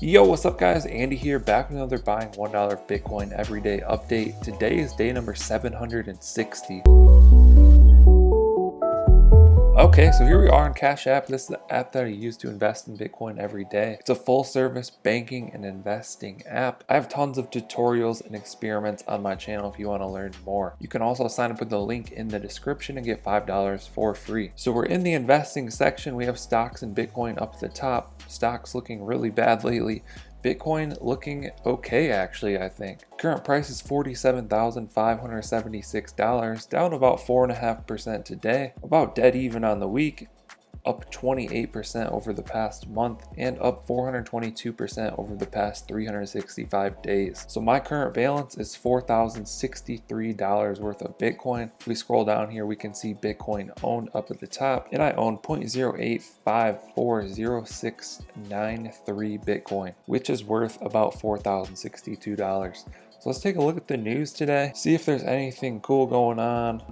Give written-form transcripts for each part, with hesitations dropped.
Yo, what's up guys? Andy here, back with another buying $1 Bitcoin everyday update. Today is day number 760. Okay, so here we are on Cash App. This is the app that I use to invest in Bitcoin every day. It's a full service banking and investing app. I have tons of tutorials and experiments on my channel if you want to learn more. You can also sign up with the link in the description and get $5 for free. So we're in the investing section. We have stocks and Bitcoin up at the top. Stocks looking really bad lately. Bitcoin looking okay actually, I think. Current price is $47,576, down about 4.5% today, about dead even on the week, up 28% over the past month, and up 422% over the past 365 days. So my current balance is $4,063 worth of Bitcoin. If we scroll down here, we can see Bitcoin owned up at the top, and I own 0.0854063 Bitcoin, which is worth about $4,062. So let's take a look at the news today, see if there's anything cool going on.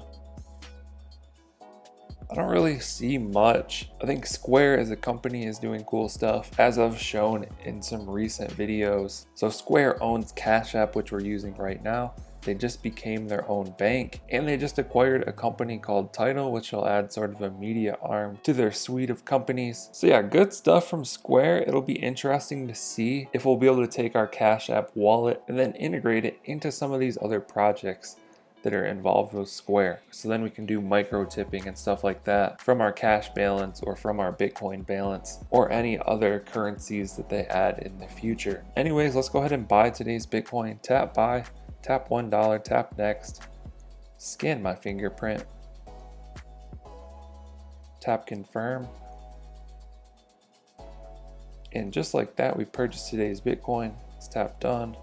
I don't really see much. I think Square as a company is doing cool stuff, as I've shown in some recent videos. So Square owns Cash App, which we're using right now. They just became their own bank, and they just acquired a company called Tidal, which will add sort of a media arm to their suite of companies. So yeah, good stuff from Square. It'll be interesting to see if we'll be able to take our Cash App wallet and then integrate it into some of these other projects that are involved with Square. So then we can do micro tipping and stuff like that from our cash balance or from our Bitcoin balance or any other currencies that they add in the future. Anyways, let's go ahead and buy today's Bitcoin. Tap buy, tap $1, tap next, scan my fingerprint, tap confirm. And just like that, we purchased today's Bitcoin. Let's tap done.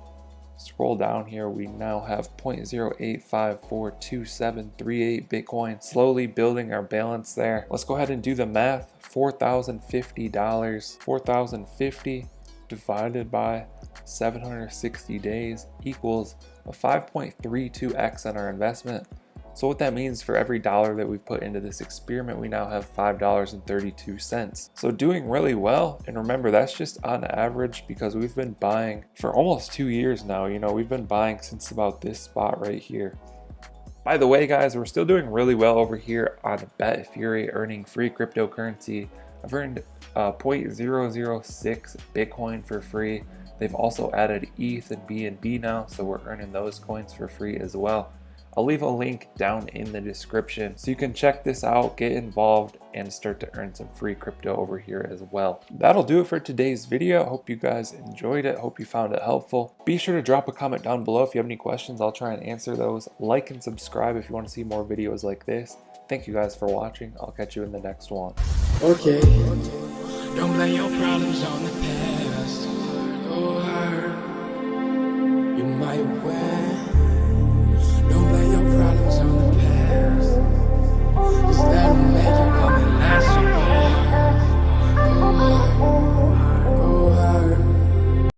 Scroll down here, we now have 0.0854273 Bitcoin, slowly building our balance there. Let's go ahead and do the math. $4,050, 4,050 divided by 760 days equals a 5.32x on our investment. So what that means, for every dollar that we've put into this experiment, we now have $5.32. So doing really well. And remember, that's just on average because we've been buying for almost 2 years now. You know, we've been buying since about this spot right here. By the way, guys, we're still doing really well over here on BetFury, earning free cryptocurrency. I've earned 0.006 Bitcoin for free. They've also added ETH and BNB now, so we're earning those coins for free as well. I'll leave a link down in the description so you can check this out, get involved, and start to earn some free crypto over here as well. That'll do it for today's video. Hope you guys enjoyed it. Hope you found it helpful. Be sure to drop a comment down below if you have any questions. I'll try and answer those. Like and subscribe if you want to see more videos like this. Thank you guys for watching. I'll catch you in the next one. Okay. Don't blame your problems on the past.